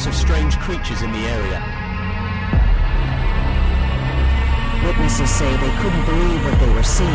reports of strange creatures in the area. Witnesses say they couldn't believe what they were seeing.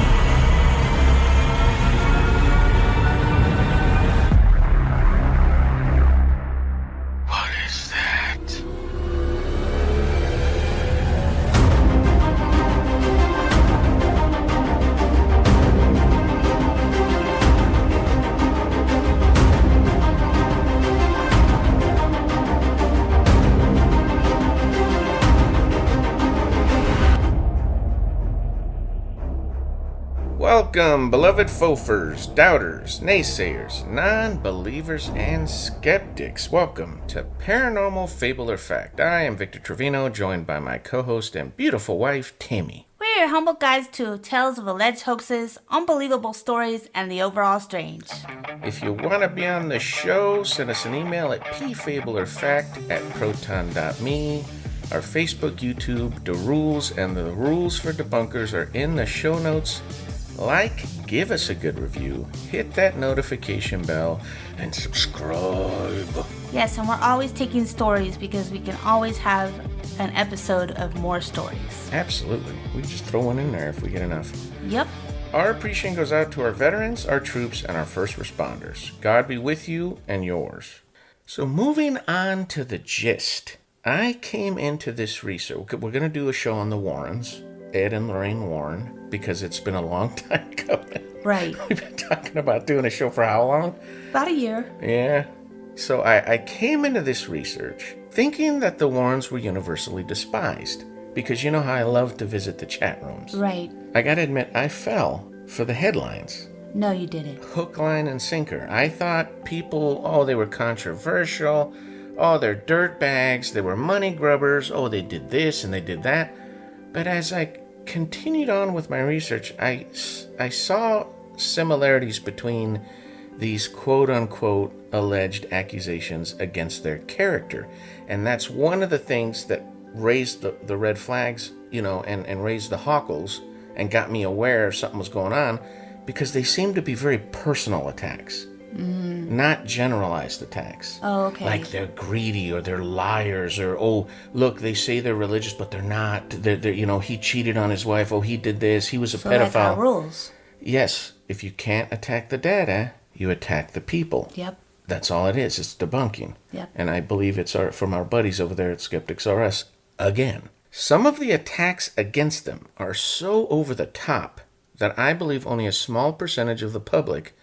Welcome, beloved fofers, doubters, naysayers, non-believers, and skeptics. Welcome to Paranormal Fable or Fact. I am Victor Trevino, joined by my co-host and beautiful wife, Tammy. We're your humble guides to tales of alleged hoaxes, unbelievable stories, and the overall strange. If you want to be on the show, send us an email at pfableorfact@proton.me. Our Facebook, YouTube, the rules, and the rules for debunkers are in the show notes. Like, give us a good review, hit that notification bell, and subscribe. Yes, and we're always taking stories because we can always have an episode of more stories. Absolutely. We just throw one in there if we get enough. Yep. Our appreciation goes out to our veterans, our troops, and our first responders. God be with you and yours. So moving on to the gist. I came into this research. We're going to do a show on the Warrens, Ed and Lorraine Warren, because it's been a long time coming. Right. We've been talking about doing a show for how long? About a year. Yeah. So I came into this research thinking that the Warrens were universally despised, because you know how I love to visit the chat rooms. Right. I gotta admit, I fell for the headlines. No, you didn't. Hook, line, and sinker. I thought people, they were controversial. They're dirtbags. They were money grubbers. They did this and they did that. But as I continued on with my research, I saw similarities between these quote-unquote alleged accusations against their character. And that's one of the things that raised the red flags, and raised the hockles and got me aware something was going on, because they seem to be very personal attacks. Not generalized attacks. Oh, okay. Like they're greedy or they're liars or, look, they say they're religious, but they're not. They're he cheated on his wife. He did this. He was a pedophile. That's our rules. Yes. If you can't attack the data, you attack the people. Yep. That's all it is. It's debunking. Yep. And I believe it's from our buddies over there at Skeptics R Us again. Some of the attacks against them are so over the top that I believe only a small percentage of the public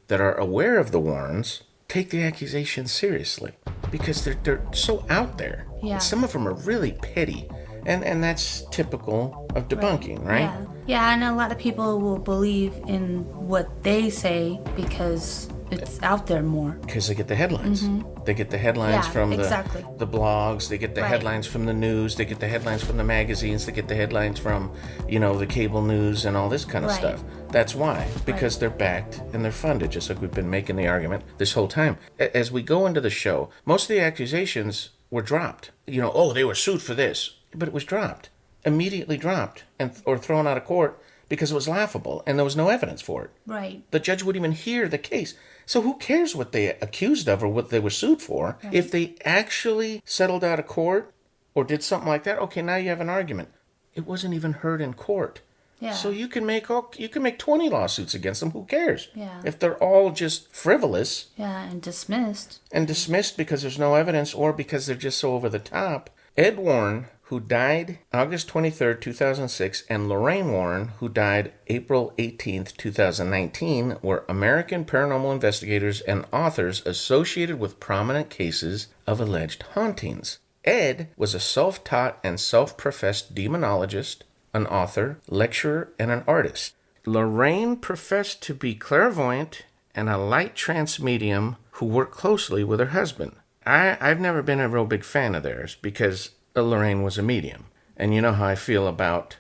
that are aware of the Warrens take the accusations seriously, because they're so out there. Yeah. And some of them are really petty, and that's typical of debunking, right? Yeah, and a lot of people will believe in what they say because it's out there more. Because they get the headlines. Mm-hmm. They get the headlines from the blogs. They get the headlines from the news. They get the headlines from the magazines. They get the headlines from, the cable news and all this kind of stuff. That's why. Because they're backed and they're funded, just like we've been making the argument this whole time. As we go into the show, most of the accusations were dropped. They were sued for this. But it was dropped. Immediately dropped or thrown out of court because it was laughable and there was no evidence for it. Right. The judge wouldn't even hear the case. So who cares what they accused of or what they were sued for? Right. If they actually settled out of court or did something like that, okay, now you have an argument. It wasn't even heard in court. Yeah. So you can make 20 lawsuits against them. Who cares? Yeah. If they're all just frivolous. Yeah, and dismissed. And dismissed because there's no evidence or because they're just so over the top. Ed Warren, who died August 23rd, 2006, and Lorraine Warren, who died April 18th, 2019, were American paranormal investigators and authors associated with prominent cases of alleged hauntings. Ed was a self-taught and self-professed demonologist, an author, lecturer, and an artist. Lorraine professed to be clairvoyant and a light trance medium who worked closely with her husband. I've never been a real big fan of theirs because Lorraine was a medium. And you know how I feel about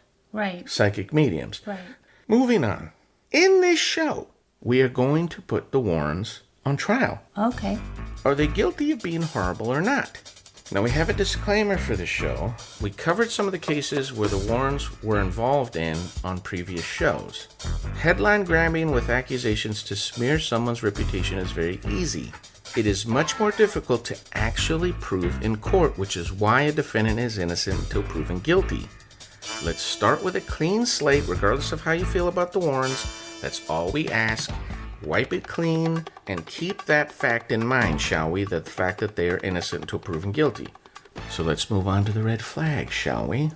psychic mediums. Right. Moving on. In this show, we are going to put the Warrens on trial. Okay. Are they guilty of being horrible or not? Now, we have a disclaimer for this show. We covered some of the cases where the Warrens were involved in on previous shows. Headline grabbing with accusations to smear someone's reputation is very easy. it is much more difficult to actually prove in court, which is why a defendant is innocent until proven guilty. Let's start with a clean slate, regardless of how you feel about the Warrens. That's all we ask. Wipe it clean and keep that fact in mind, shall we? The fact that they are innocent until proven guilty. So let's move on to the red flag, shall we?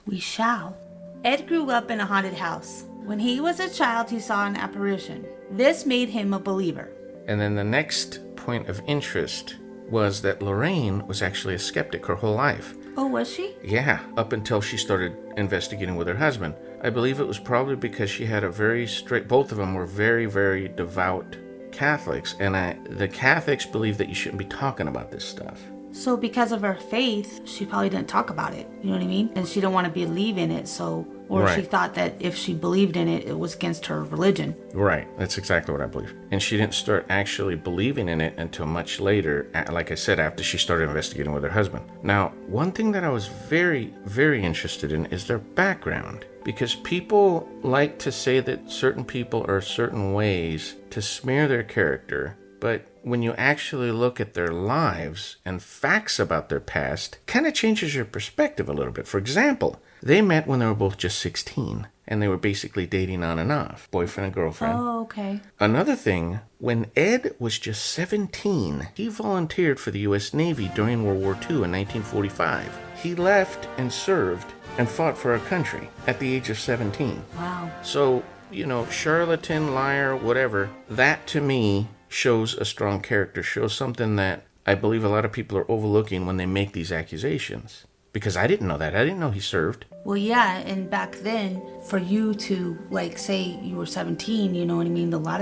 We shall. Ed grew up in a haunted house. When he was a child, he saw an apparition. This made him a believer. And then the next point of interest was that Lorraine was actually a skeptic her whole life. Oh, was she? Yeah, up until she started investigating with her husband. I believe it was probably because she had a very strict, both of them were very, very devout Catholics, and the Catholics believe that you shouldn't be talking about this stuff. So because of her faith, she probably didn't talk about it. You know what I mean? And she didn't want to believe in it, so... Or Right. she thought that if she believed in it, it was against her religion. Right, that's exactly what I believe. And she didn't start actually believing in it until much later, like I said, after she started investigating with her husband. Now, one thing that I was very, very interested in is their background. Because people like to say that certain people are certain ways to smear their character, but when you actually look at their lives and facts about their past, kind of changes your perspective a little bit. For example, they met when they were both just 16, and they were basically dating on and off, boyfriend and girlfriend. Oh, okay. Another thing, when Ed was just 17, he volunteered for the U.S. Navy during World War II in 1945. He left and served and fought for our country at the age of 17. Wow. So, charlatan, liar, whatever, that to me shows a strong character, shows something that I believe a lot of people are overlooking when they make these accusations. Because I didn't know that. I didn't know he served. Well, yeah, and back then, for you to, say you were 17, you know what I mean? A lot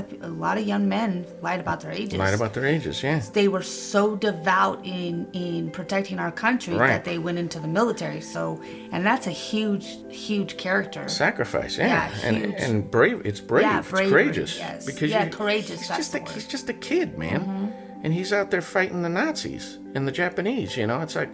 of young men lied about their ages. Lied about their ages, yeah. They were so devout in protecting our country that they went into the military. So, and that's a huge character. Sacrifice, yeah. Huge. And brave. It's brave. Yeah, it's bravery, courageous. yes. Because courageous. He's just a kid, man. And he's out there fighting the Nazis and the Japanese, It's like,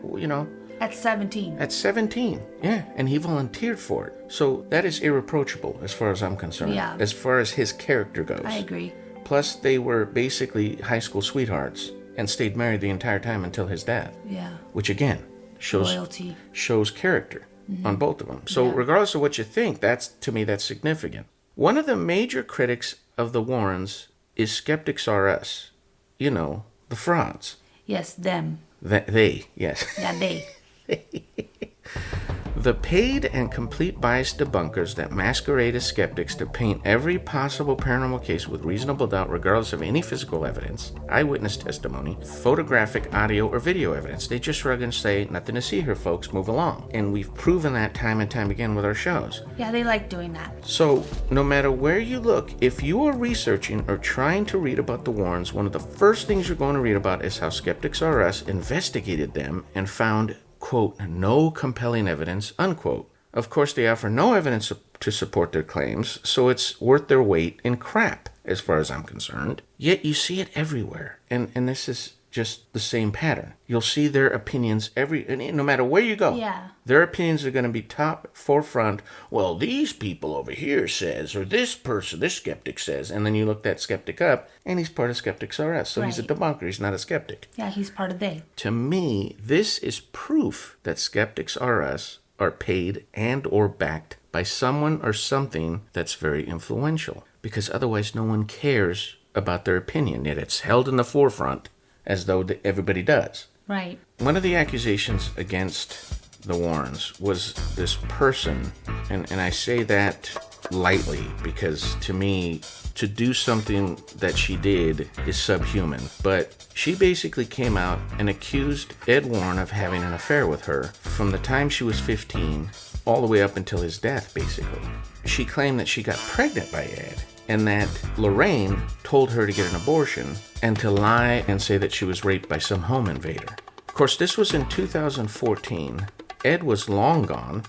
At 17. At 17, yeah. And he volunteered for it. So that is irreproachable as far as I'm concerned. Yeah. As far as his character goes. I agree. Plus, they were basically high school sweethearts and stayed married the entire time until his death. Yeah. Which, again, Loyalty. shows character on both of them. So regardless of what you think, that's significant. One of the major critics of the Warrens is Skeptics R Us. The frauds. Yes, them. They, yes. Yeah, they. The paid and complete biased debunkers that masquerade as skeptics to paint every possible paranormal case with reasonable doubt regardless of any physical evidence, eyewitness testimony, photographic, audio, or video evidence. They just shrug and say, nothing to see here, folks, move along. And we've proven that time and time again with our shows. Yeah, they like doing that. So, no matter where you look, if you are researching or trying to read about the Warrens, one of the first things you're going to read about is how Skeptics R Us investigated them and found, quote, no compelling evidence, unquote. Of course, they offer no evidence to support their claims, so it's worth their weight in crap, as far as I'm concerned. Yet you see it everywhere, and this is just the same pattern. You'll see their opinions no matter where you go. Yeah. Their opinions are going to be top forefront. Well, these people over here says, or this person, this skeptic says, and then you look that skeptic up, and he's part of Skeptics R Us, so he's a debunker, he's not a skeptic. Yeah, he's part of they. To me, this is proof that Skeptics R Us are paid and or backed by someone or something that's very influential, because otherwise no one cares about their opinion, yet it's held in the forefront as though everybody does. Right. One of the accusations against the Warrens was this person, and I say that lightly because to me, to do something that she did is subhuman. But she basically came out and accused Ed Warren of having an affair with her from the time she was 15 all the way up until his death, basically. She claimed that she got pregnant by Ed, and that Lorraine told her to get an abortion and to lie and say that she was raped by some home invader. Of course, this was in 2014. Ed was long gone.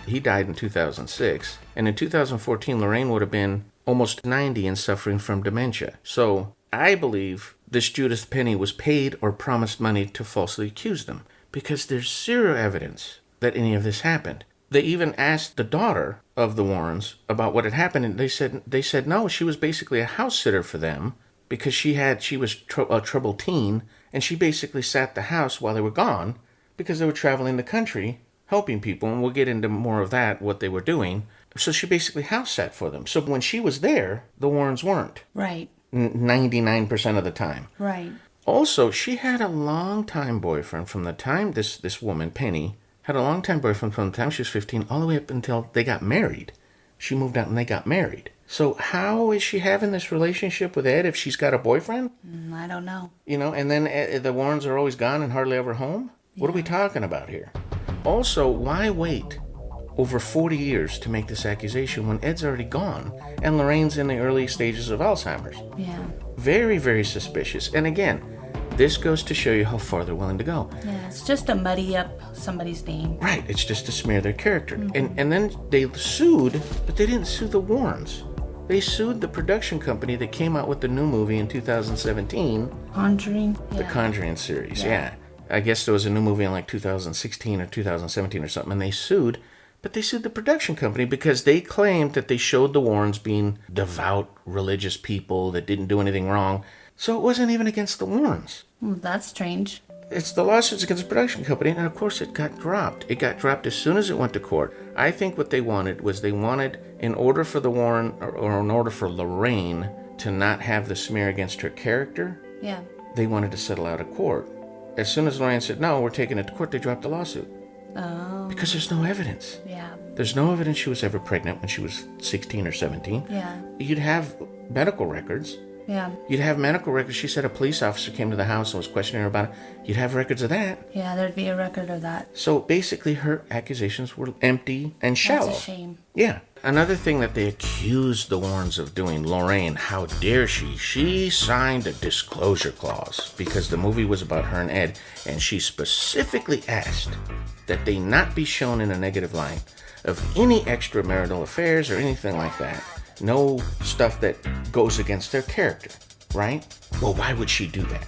He died in 2006. And in 2014, Lorraine would have been almost 90 and suffering from dementia. So I believe this Judith Penny was paid or promised money to falsely accuse them, because there's zero evidence that any of this happened. They even asked the daughter of the Warrens about what had happened, and they said no, she was basically a house sitter for them because she was a troubled teen, and she basically sat the house while they were gone because they were traveling the country helping people, and we'll get into more of that, what they were doing. So she basically house sat for them. So when she was there, the Warrens weren't. Right. 99% of the time. Right. Also, she had a long-time boyfriend from the time this woman, Penny, had a long-time boyfriend from the time she was 15 all the way up until they got married. She moved out and they got married. So how is she having this relationship with Ed if she's got a boyfriend? I don't know. And then the Warrens are always gone and hardly ever home? Yeah. What are we talking about here? Also, why wait over 40 years to make this accusation when Ed's already gone and Lorraine's in the early stages of Alzheimer's? Yeah. Very, very suspicious. And again, this goes to show you how far they're willing to go. Yeah, it's just to muddy up somebody's name. Right, it's just to smear their character. Mm-hmm. And then they sued, but they didn't sue the Warrens. They sued the production company that came out with the new movie in 2017. Conjuring? The Conjuring series, yeah. I guess there was a new movie in like 2016 or 2017 or something, and they sued. But they sued the production company because they claimed that they showed the Warrens being devout, religious people that didn't do anything wrong. So it wasn't even against the Warrens. That's strange. It's the lawsuits against the production company, and of course it got dropped. It got dropped as soon as it went to court. I think what they wanted was in order for the Warren, or in order for Lorraine to not have the smear against her character, they wanted to settle out of court. As soon as Lorraine said, no, we're taking it to court, they dropped the lawsuit. Oh. Because there's no evidence. Yeah. There's no evidence she was ever pregnant when she was 16 or 17. Yeah. You'd have medical records. Yeah. You'd have medical records. She said a police officer came to the house and was questioning her about it. You'd have records of that. Yeah, there'd be a record of that. So basically her accusations were empty and shallow. That's a shame. Yeah. Another thing that they accused the Warrens of doing, Lorraine, how dare she? She signed a disclosure clause because the movie was about her and Ed, and she specifically asked that they not be shown in a negative light of any extramarital affairs or anything like that. No stuff that goes against their character, right? Well, why would she do that?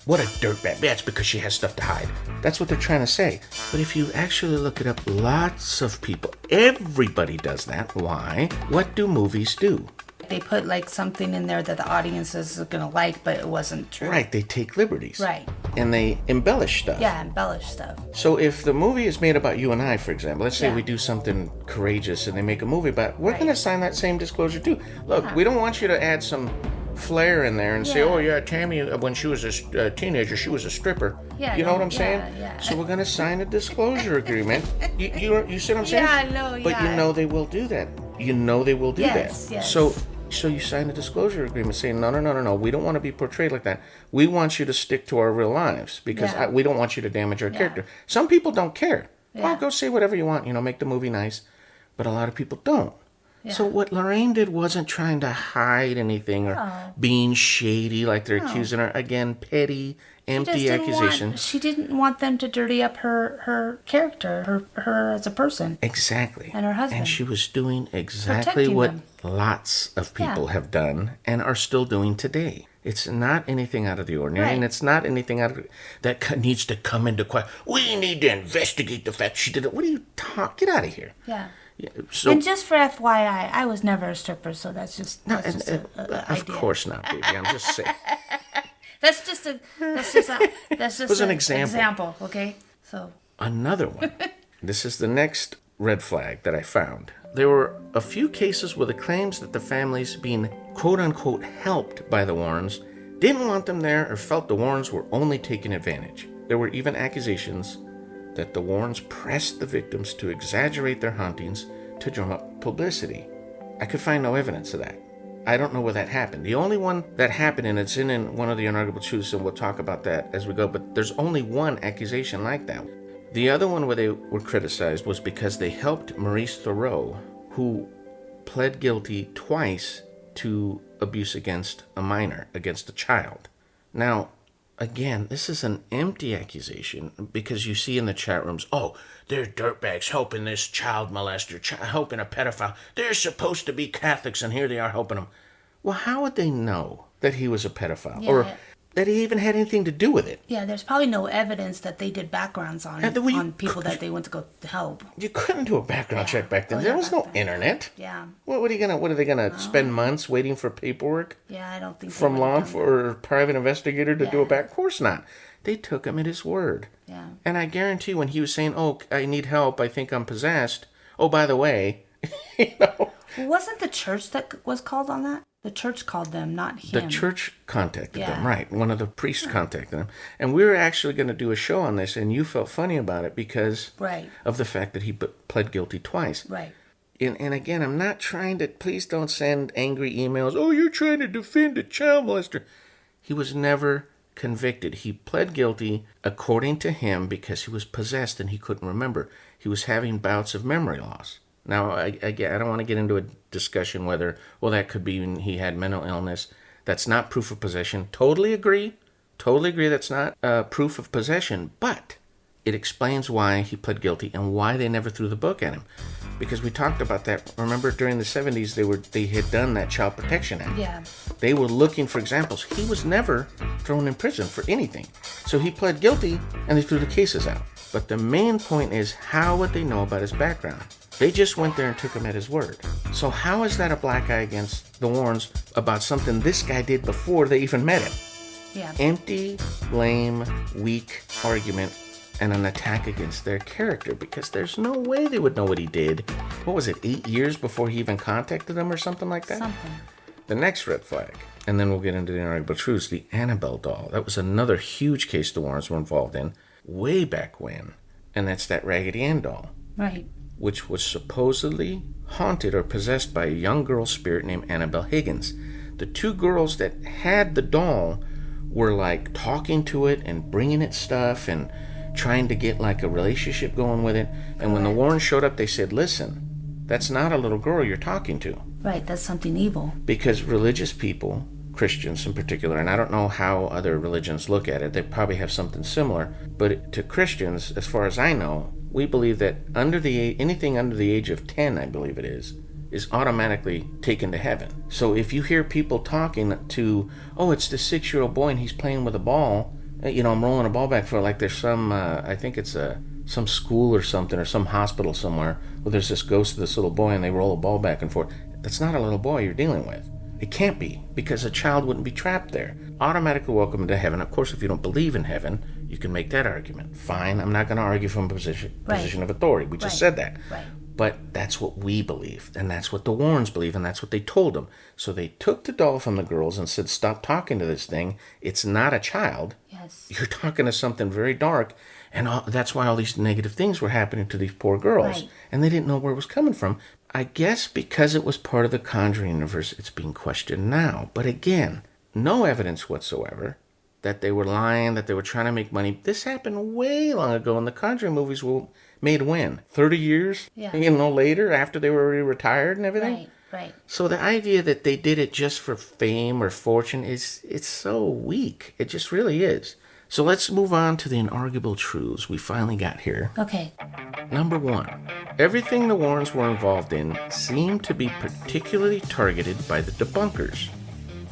What a dirtbag. That's because she has stuff to hide. That's what they're trying to say. But if you actually look it up, lots of people, everybody does that. Why? What do movies do? They put like something in there that the audience is going to like, but it wasn't true. Right, they take liberties. Right. And they embellish stuff. Yeah, embellish stuff. So if the movie is made about you and I, for example, let's say we do something courageous and they make a movie about it, we're going to sign that same disclosure too. Look, we don't want you to add some flair in there and say, oh yeah, Tammy, when she was a teenager, she was a stripper. Yeah, you know what I'm saying? Yeah. So we're going to sign a disclosure agreement. You see what I'm saying? Yeah, I know, But you know they will do that. You know they will do that. Yes. So you sign a disclosure agreement saying, no, we don't want to be portrayed like that. We want you to stick to our real lives because we don't want you to damage our character. Some people don't care. Yeah. Well, go say whatever you want, make the movie nice. But a lot of people don't. Yeah. So what Lorraine did wasn't trying to hide anything or being shady like they're accusing her. Again, petty, empty accusation. She didn't want them to dirty up her character, her as a person. Exactly. And her husband. And she was doing exactly what lots of people have done and are still doing today. It's not anything out of the ordinary, and it's not anything that needs to come into question. We need to investigate the fact she did it. What are you talking? Get out of here. Yeah. Yeah, so, and just for FYI, I was never a stripper, so that's just of course not, baby. I'm just saying. That's just it was an example. Okay, so another one. This is the next red flag that I found. There were a few cases where the claims that the families being quote unquote helped by the Warrens didn't want them there or felt the Warrens were only taking advantage. There were even accusations that the Warrens pressed the victims to exaggerate their hauntings to drum up publicity. I could find no evidence of that. I don't know where that happened. The only one that happened, and it's in one of the Unarguable Truths, and we'll talk about that as we go, but there's only one accusation like that. The other one where they were criticized was because they helped Maurice Thoreau, who pled guilty twice to abuse against a minor, against a child. Now, again, this is an empty accusation because you see in the chat rooms, oh, they're dirtbags helping this child molester, helping a pedophile. They're supposed to be Catholics, and here they are helping him. Well, how would they know that he was a pedophile? Yeah. Or that he even had anything to do with it. Yeah, there's probably no evidence that they did backgrounds on people that they went to go to help. You couldn't do a background check back then. There was no internet. Yeah. What are they gonna spend months waiting for paperwork? Yeah, I don't think from law or private investigator to do a back. Of course not. They took him at his word. Yeah. And I guarantee when he was saying, "Oh, I need help. I think I'm possessed." Oh, by the way, Well, wasn't the church that was called on that? The church called them, not him. The church contacted them, right? One of the priests contacted them. And we were actually going to do a show on this, and you felt funny about it because of the fact that he pled guilty twice. Right. And again, I'm not trying to, please don't send angry emails. Oh, you're trying to defend a child molester. He was never convicted. He pled guilty according to him because he was possessed and he couldn't remember. He was having bouts of memory loss. Now, I don't want to get into a discussion whether, well, that could be he had mental illness. That's not proof of possession. Totally agree that's not proof of possession, but it explains why he pled guilty and why they never threw the book at him. Because we talked about that. Remember, during the 70s, they had done that Child Protection Act. Yeah. They were looking for examples. He was never thrown in prison for anything. So he pled guilty, and they threw the cases out. But the main point is, how would they know about his background? They just went there and took him at his word. So how is that a black eye against the Warrens about something this guy did before they even met him? Yeah. Empty, lame, weak argument and an attack against their character, because there's no way they would know what he did. What was it, 8 years before he even contacted them or something like that? Something. The next red flag, and then we'll get into the inarguable truths, the Annabelle doll. That was another huge case the Warrens were involved in way back when. And that's that Raggedy Ann doll. Right. Which was supposedly haunted or possessed by a young girl spirit named Annabelle Higgins. The two girls that had the doll were like talking to it and bringing it stuff and trying to get like a relationship going with it. And when the Warrens showed up, they said, listen, that's not a little girl you're talking to. Right, that's something evil. Because religious people, Christians in particular, and I don't know how other religions look at it, they probably have something similar, but to Christians, as far as I know, we believe that anything under the age of 10, I believe it is automatically taken to heaven. So if you hear people talking to, oh, it's the 6-year-old boy and he's playing with a ball, I'm rolling a ball back for, like, there's some, I think it's some school or something, or some hospital somewhere, where there's this ghost of this little boy and they roll a ball back and forth. That's not a little boy you're dealing with. It can't be, because a child wouldn't be trapped there. Automatically welcome to heaven. Of course, if you don't believe in heaven, you can make that argument. Fine, I'm not going to argue from a position of authority. We just said that. Right. But that's what we believe, and that's what the Warrens believe, and that's what they told them. So they took the doll from the girls and said, stop talking to this thing. It's not a child. Yes. You're talking to something very dark, and that's why all these negative things were happening to these poor girls. Right. And they didn't know where it was coming from. I guess because it was part of the Conjuring universe, it's being questioned now. But again, no evidence whatsoever that they were lying, that they were trying to make money. This happened way long ago, and the Conjuring movies were made when? 30 years? Yeah. Later, after they were already retired and everything? Right. So the idea that they did it just for fame or fortune it's so weak. It just really is. So let's move on to the inarguable truths we finally got here. Okay. Number 1. Everything the Warrens were involved in seemed to be particularly targeted by the debunkers.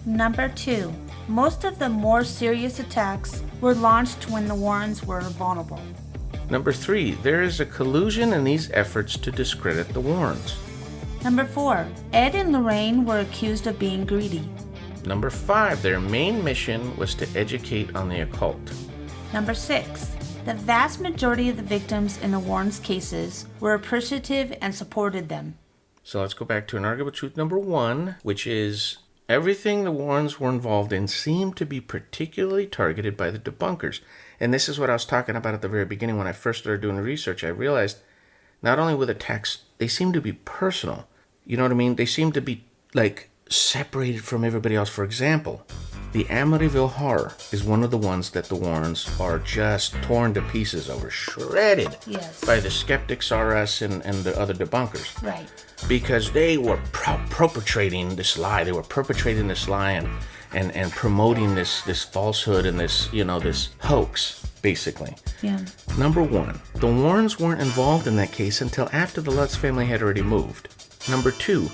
Number 2. Most of the more serious attacks were launched when the Warrens were vulnerable. Number 3. There is a collusion in these efforts to discredit the Warrens. Number 4. Ed and Lorraine were accused of being greedy. Number 5. Their main mission was to educate on the occult. Number 6. The vast majority of the victims in the Warrens' cases were appreciative and supported them. So let's go back to inarguable truth number 1, which is everything the Warrens were involved in seemed to be particularly targeted by the debunkers. And this is what I was talking about at the very beginning. When I first started doing the research, I realized not only were the attacks, they seemed to be personal. You know what I mean? They seemed to be, like, separated from everybody else. For example, the Amityville Horror is one of the ones that the Warrens are just torn to pieces over, shredded by the Skeptics R Us and the other debunkers. Right. Because they were perpetrating this lie. They were perpetrating this lie and promoting this falsehood and this hoax, basically. Yeah. Number 1, the Warrens weren't involved in that case until after the Lutz family had already moved. Number 2,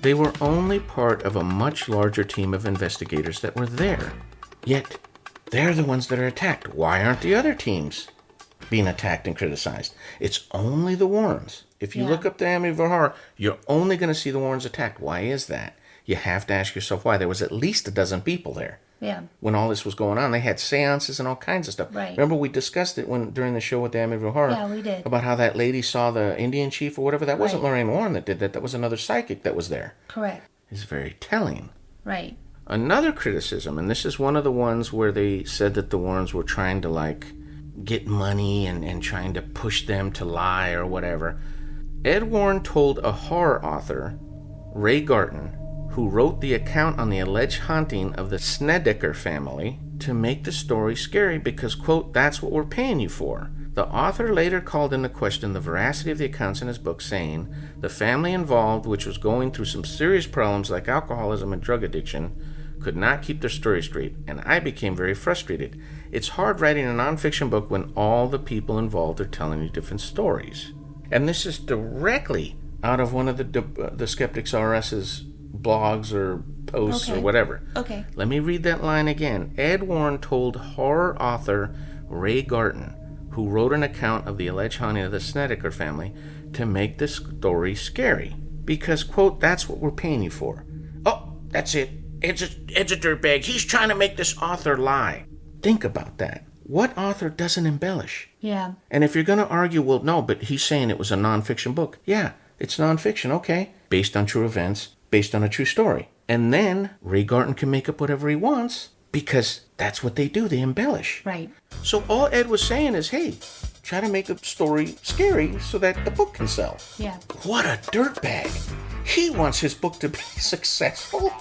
they were only part of a much larger team of investigators that were there. Yet, They're the ones that are attacked. Why aren't the other teams being attacked and criticized? It's only the Warrens. If you look up the Amityville Horror, you're only going to see the Warrens attacked. Why is that? You have to ask yourself why. There was at least a dozen people there. Yeah. When all this was going on, they had seances and all kinds of stuff. Right. Remember we discussed it during the show with the Amityville Horror? Yeah, we did. About how that lady saw the Indian chief or whatever. That wasn't Lorraine Warren that did that. That was another psychic that was there. Correct. It's very telling. Right. Another criticism, and this is one of the ones where they said that the Warrens were trying to get money and trying to push them to lie or whatever. Ed Warren told a horror author, Ray Garton, who wrote the account on the alleged haunting of the Snedeker family, to make the story scary because, quote, that's what we're paying you for. The author later called into question the veracity of the accounts in his book, saying the family involved, which was going through some serious problems like alcoholism and drug addiction, could not keep their story straight, and I became very frustrated. It's hard writing a nonfiction book when all the people involved are telling you different stories. And this is directly out of one of the Skeptics RS's blogs or posts or whatever. Okay. Let me read that line again. Ed Warren told horror author Ray Garton, who wrote an account of the alleged haunting of the Snedeker family, to make the story scary. Because, quote, that's what we're paying you for. Oh, that's it. Ed's a dirtbag. He's trying to make this author lie. Think about that. What author doesn't embellish? Yeah. And if you're going to argue, well, no, but he's saying it was a nonfiction book. Yeah, it's nonfiction, okay. Based on true events, based on a true story. And then Ray Garton can make up whatever he wants because that's what they do. They embellish. Right. So all Ed was saying is, hey, try to make a story scary so that the book can sell. Yeah. What a dirtbag. He wants his book to be successful.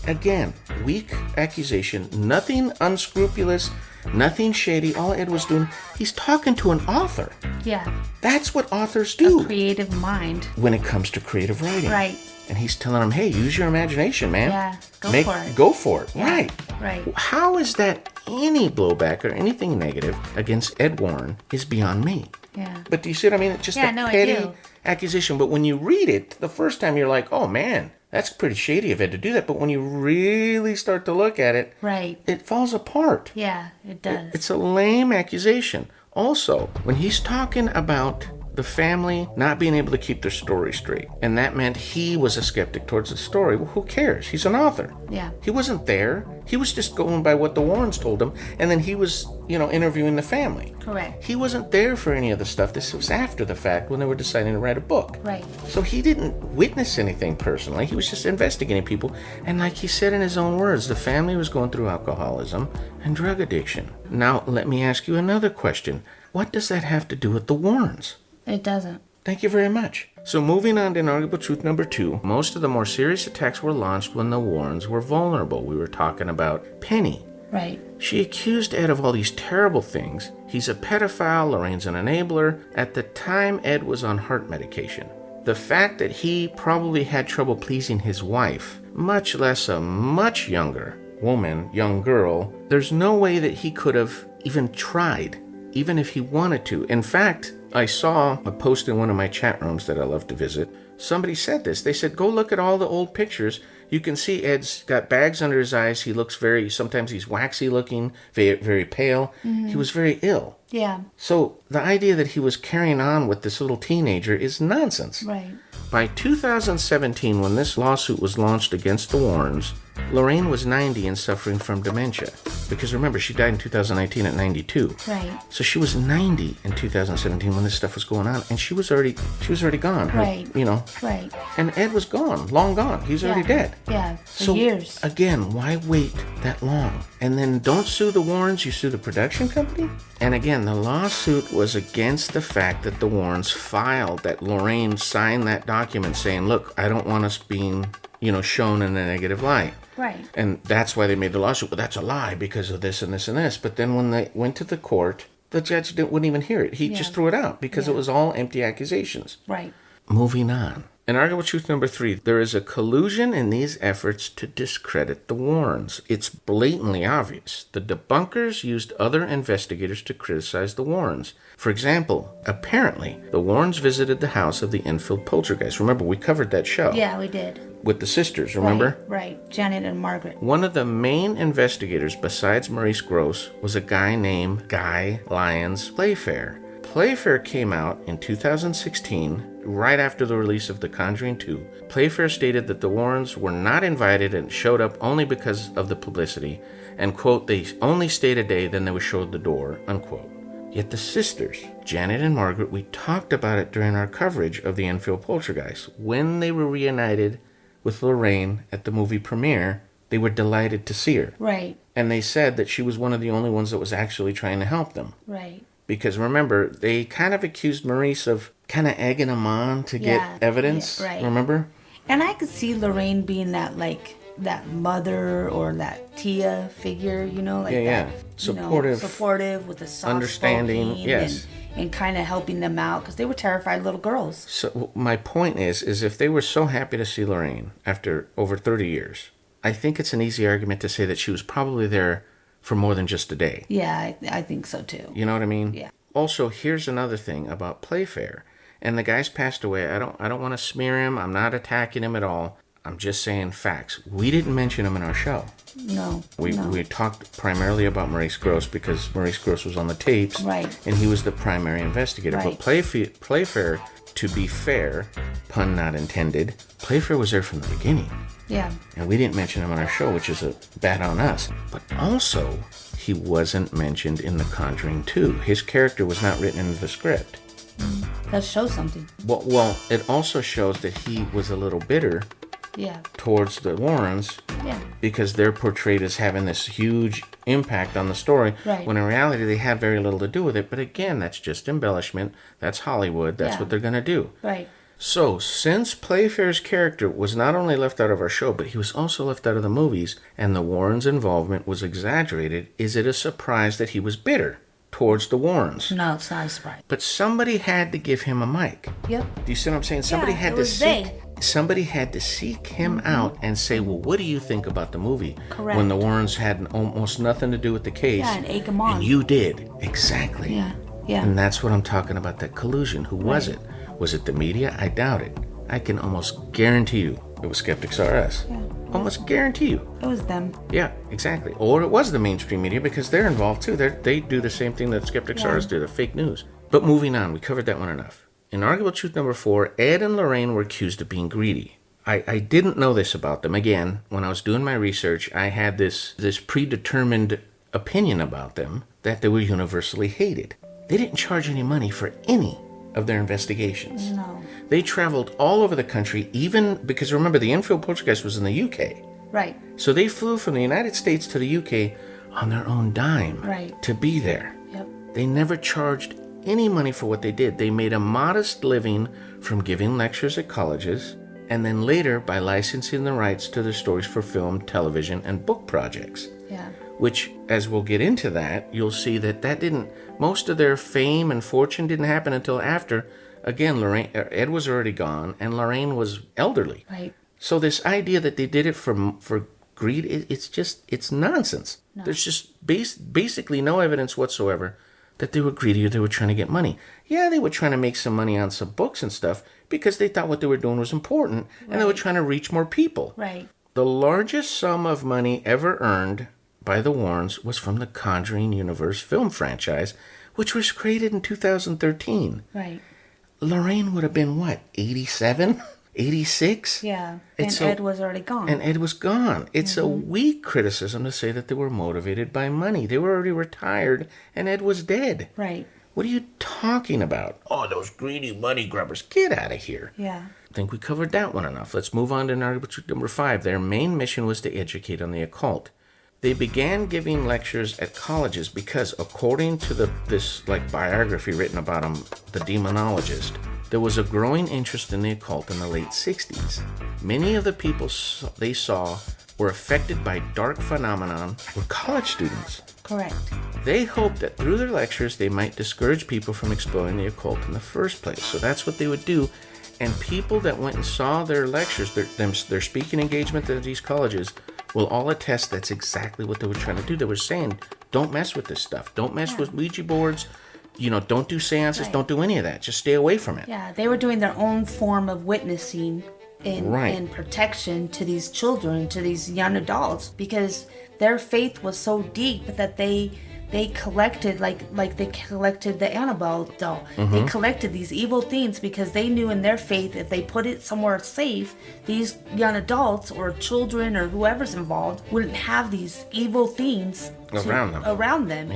Again, weak accusation, nothing unscrupulous, nothing shady. All Ed was doing, he's talking to an author. Yeah. That's what authors do. A creative mind. When it comes to creative writing. Right. And he's telling him, hey, use your imagination, man. Yeah, for it. Go for it. Yeah. Right. Right. How is that any blowback or anything negative against Ed Warren is beyond me. Yeah. But do you see what I mean? It's just a petty accusation. But when you read it, the first time you're like, oh man, that's pretty shady of Ed to do that. But when you really start to look at it, right, it falls apart. Yeah, it does. It's a lame accusation. Also, when he's talking about the family not being able to keep their story straight, and that meant he was a skeptic towards the story, well, who cares? He's an author. Yeah. He wasn't there. He was just going by what the Warrens told him, and then he was, interviewing the family. Correct. He wasn't there for any of the stuff. This was after the fact when they were deciding to write a book. Right. So he didn't witness anything personally. He was just investigating people. And like he said in his own words, the family was going through alcoholism and drug addiction. Now, let me ask you another question. What does that have to do with the Warrens? It doesn't. Thank you very much. So moving on to inarguable truth number 2, most of the more serious attacks were launched when the Warrens were vulnerable. We were talking about Penny. Right. She accused Ed of all these terrible things. He's a pedophile, Lorraine's an enabler. At the time, Ed was on heart medication. The fact that he probably had trouble pleasing his wife, much less a much younger woman, young girl, there's no way that he could have even tried, even if he wanted to. In fact, I saw a post in one of my chat rooms that I love to visit. Somebody said this. They said, go look at all the old pictures. You can see Ed's got bags under his eyes. He looks sometimes he's waxy looking, very, very pale. Mm-hmm. He was very ill. Yeah. So the idea that he was carrying on with this little teenager is nonsense. Right. By 2017, when this lawsuit was launched against the Warrens, Lorraine was 90 and suffering from dementia. Because remember, she died in 2019 at 92. Right. So she was 90 in 2017 when this stuff was going on, and she was already gone. Right. Right. And Ed was gone, long gone. He was already dead. Yeah, for years. Again, why wait that long? And then don't sue the Warrens, you sue the production company? And again, the lawsuit was against the fact that the Warrens filed that Lorraine signed that document saying, look, I don't want us being, shown in a negative light. Right. And that's why they made the lawsuit. Well, that's a lie because of this and this and this. But then when they went to the court, the judge wouldn't even hear it. He just threw it out because it was all empty accusations. Right. Moving on. In arguable truth number 3, there is a collusion in these efforts to discredit the Warrens. It's blatantly obvious. The debunkers used other investigators to criticize the Warrens. For example, apparently, the Warrens visited the house of the Enfield poltergeist. Remember, we covered that show. Yeah, we did. With the sisters, remember? Right. Janet and Margaret. One of the main investigators besides Maurice Grosse was a guy named Guy Lyons Playfair. Playfair came out in 2016, right after the release of The Conjuring 2. Playfair stated that the Warrens were not invited and showed up only because of the publicity, and, quote, they only stayed a day, then they were showed the door, unquote. Yet the sisters, Janet and Margaret, we talked about it during our coverage of the Enfield poltergeist. When they were reunited with Lorraine at the movie premiere, they were delighted to see her. Right. And they said that she was one of the only ones that was actually trying to help them. Right. Because remember, they kind of accused Maurice of kind of egging him on to get evidence. Yeah, right. Remember? And I could see Lorraine being that mother or that Tia figure, supportive with a soft understanding, yes, and kind of helping them out because they were terrified little girls. So my point is if they were so happy to see Lorraine after over 30 years, I think it's an easy argument to say that she was probably there for more than just a day. Yeah, I think so too. You know what I mean? Yeah. Also, here's another thing about Playfair. And the guy's passed away. I don't want to smear him. I'm not attacking him at all. I'm just saying facts. We didn't mention him in our show. No. We talked primarily about Maurice Grosse because Maurice Grosse was on the tapes. Right. And he was the primary investigator. Right. But Playfair, to be fair, pun not intended, Playfair was there from the beginning. Yeah. And we didn't mention him on our show, which is a bad on us. But also, he wasn't mentioned in The Conjuring 2. His character was not written into the script. That shows something. Well, it also shows that he was a little bitter towards the Warrens because they're portrayed as having this huge impact on the story, when in reality they had very little to do with it. But again, that's just embellishment. That's Hollywood. That's what they're going to do. Right. So, since Playfair's character was not only left out of our show, but he was also left out of the movies, and the Warrens' involvement was exaggerated, is it a surprise that he was bitter towards the Warrens? No, it's not a surprise. But somebody had to give him a mic. Yep. Do you see what I'm saying? Somebody had to somebody had to seek him out and say, well, what do you think about the movie? Correct. When the Warrens had almost nothing to do with the case. Yeah, and egg him on. And you did. Exactly. Yeah. And that's what I'm talking about, that collusion. Who was it? Was it the media? I doubt it. I can almost guarantee you it was Skeptics R Us. Yeah. Almost guarantee you. It was them. Yeah, exactly. Or it was the mainstream media because they're involved too. They do the same thing that Skeptics R Us do, the fake news. But moving on, we covered that one enough. In arguable truth number 4, Ed and Lorraine were accused of being greedy. I didn't know this about them. Again, when I was doing my research, I had this predetermined opinion about them that they were universally hated. They didn't charge any money for any of their investigations. No. They traveled all over the country, even because remember, the Enfield poltergeist was in the UK. Right. So they flew from the United States to the UK on their own dime to be there. Yep. They never charged any money for what they did. They made a modest living from giving lectures at colleges, and then later by licensing the rights to their stories for film, television, and book projects. Yeah. Which, as we'll get into that, you'll see that most of their fame and fortune didn't happen until after, again, Ed was already gone, and Lorraine was elderly. Right. So this idea that they did it for greed, it's nonsense. No. There's just basically no evidence whatsoever that they were greedy or they were trying to get money. Yeah, they were trying to make some money on some books and stuff because they thought what they were doing was important, and they were trying to reach more people. Right. The largest sum of money ever earned by the Warrens was from the Conjuring Universe film franchise, which was created in 2013. Right. Lorraine would have been, 87? 86? Yeah. Ed was already gone. And Ed was gone. It's a weak criticism to say that they were motivated by money. They were already retired, and Ed was dead. Right. What are you talking about? Oh, those greedy money grubbers. Get out of here. Yeah. I think we covered that one enough. Let's move on to argument number 5. Their main mission was to educate on the occult. They began giving lectures at colleges because, according to this biography written about them, the demonologist, there was a growing interest in the occult in the late 60s. Many of the people they saw were affected by dark phenomenon were college students. Correct. They hoped that through their lectures they might discourage people from exploring the occult in the first place. So that's what they would do. And people that went and saw their lectures, their speaking engagement at these colleges, will all attest that's exactly what they were trying to do. They were saying, don't mess with this stuff. Don't mess with Ouija boards. Don't do seances. Don't do any of that. Just stay away from it. Yeah, they were doing their own form of witnessing and protection to these children, to these young adults, because their faith was so deep that they collected like they collected the Annabelle doll. They collected these evil things because they knew in their faith if they put it somewhere safe, these young adults or children or whoever's involved wouldn't have these evil things around them,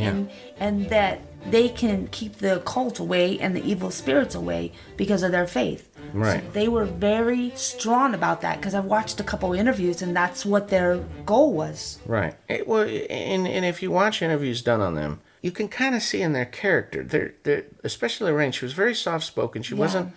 and that they can keep the occult away and the evil spirits away because of their faith. Right. So they were very strong about that, because I've watched a couple interviews and that's what their goal was. Right. And if you watch interviews done on them, you can kind of see in their character. They're especially Lorraine. She was very soft-spoken. She wasn't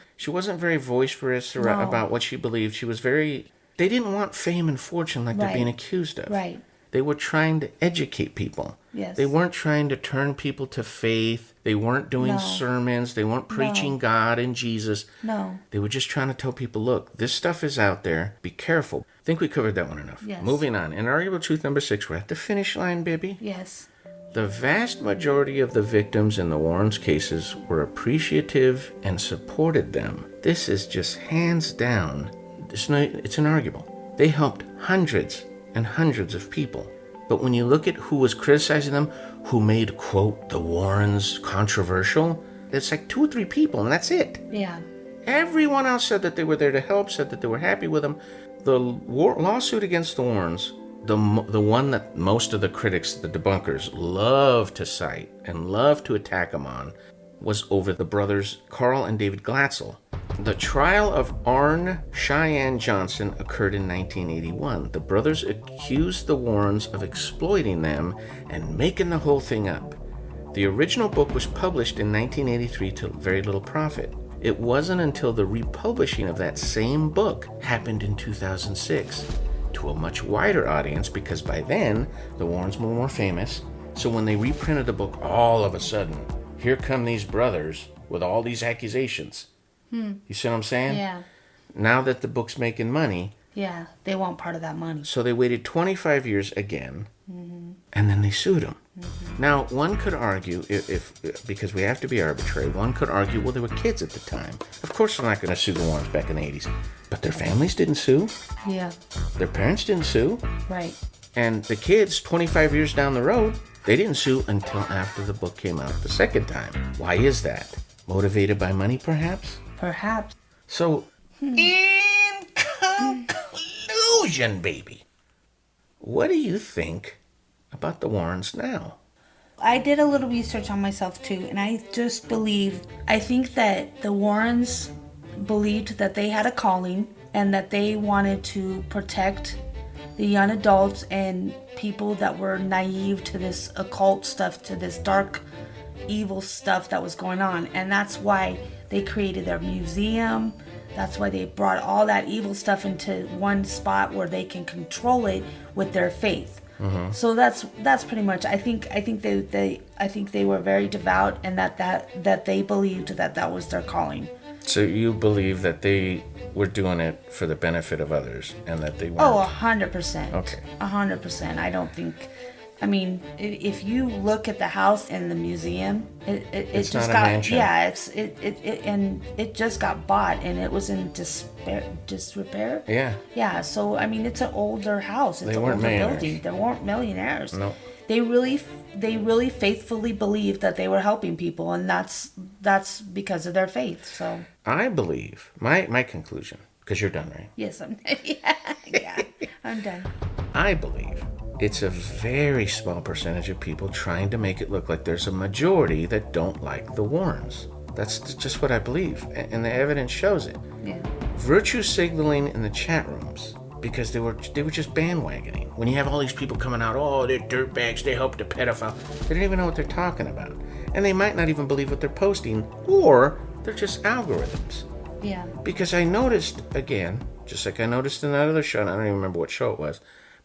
very boisterous about what she believed. She was very. They didn't want fame and fortune like they're being accused of. Right. They were trying to educate people. Yes. They weren't trying to turn people to faith. They weren't doing sermons. They weren't preaching God and Jesus. No. They were just trying to tell people, look, this stuff is out there. Be careful. I think we covered that one enough. Yes. Moving on. Inarguable truth number 6. We're at the finish line, baby. Yes. The vast majority of the victims in the Warrens' cases were appreciative and supported them. This is just hands down. It's inarguable. They helped hundreds and hundreds of people. But when you look at who was criticizing them, who made, quote, the Warrens controversial, it's like 2 or 3 people, and that's it. Yeah. Everyone else said that they were there to help, said that they were happy with them. The lawsuit against the Warrens, the one that most of the critics, the debunkers, love to cite and love to attack them on, was over the brothers Carl and David Glatzel. The trial of Arne Cheyenne Johnson occurred in 1981. The brothers accused the Warrens of exploiting them and making the whole thing up. The original book was published in 1983 to very little profit. It wasn't until the republishing of that same book happened in 2006 to a much wider audience, because by then the Warrens were more famous. So when they reprinted the book, all of a sudden, here come these brothers with all these accusations. You see what I'm saying? Yeah. Now that the book's making money. Yeah, they want part of that money. So they waited 25 years again, and then they sued him. Now, one could argue, if because we have to be arbitrary, one could argue, well, they were kids at the time. Of course they're not going to sue the Warrens back in the 80s. But their families didn't sue. Yeah. Their parents didn't sue. Right. And the kids, 25 years down the road, they didn't sue until after the book came out the second time. Why is that? Motivated by money, perhaps? Perhaps. So, in conclusion, baby, what do you think about the Warrens now? I did a little research on myself too, and I think that the Warrens believed that they had a calling and that they wanted to protect the young adults and people that were naive to this occult stuff, to this dark, evil stuff that was going on. And that's why they created their museum. That's why they brought all that evil stuff into one spot where they can control it with their faith. So that's pretty much. I think they were very devout, and that they believed that was their calling. So you believe that they were doing it for the benefit of others, and that they weren't? Oh, 100%. Okay. 100%. I don't think. I mean, if you look at the house and the museum, It's just not a got mansion. yeah, it just got bought, and it was in disrepair. Yeah. Yeah, so I mean, it's an older house. It's They an weren't older millionaires. building. They weren't millionaires. No. They really faithfully believed that they were helping people, and that's because of their faith. So I believe, my conclusion, because you're done, right? yes, I'm done. I believe it's a very small percentage of people trying to make it look like there's a majority that don't like the Warrens. That's just what I believe, and the evidence shows it. Yeah. Virtue signaling in the chat rooms, because they were just bandwagoning. When you have all these people coming out, oh, they're dirtbags, they helped a pedophile. They don't even know what they're talking about. And they might not even believe what they're posting, or they're just algorithms. Yeah. Because I noticed, again, just like I noticed in that other show, and I don't even remember what show it was,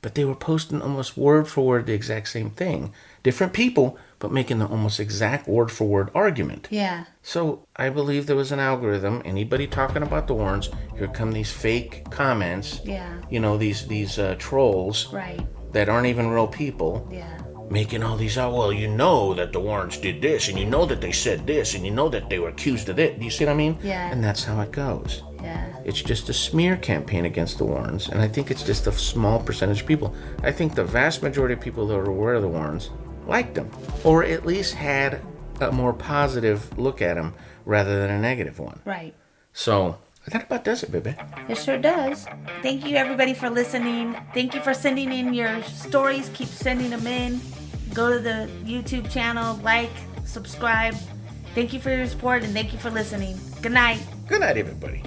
but they were posting almost word for word the exact same thing. Different people, but making the almost exact word for word argument. Yeah. So I believe there was an algorithm. Anybody talking about the Warrens, here come these fake comments. Yeah. You know, these trolls. Right. That aren't even real people. Yeah. Making all these out. Well, you know that the Warrens did this, and you know that they said this, and you know that they were accused of it. Do you see what I mean? Yeah. And that's how it goes. Yeah. It's just a smear campaign against the Warrens, and I think it's just a small percentage of people. I think the vast majority of people that are aware of the Warrens liked them, or at least had a more positive look at them rather than a negative one. Right. So that about does it, baby. It sure does. Thank you, everybody, for listening. Thank you for sending in your stories. Keep sending them in. Go to the YouTube channel, like, subscribe. Thank you for your support, and thank you for listening. Good night. Good night, everybody.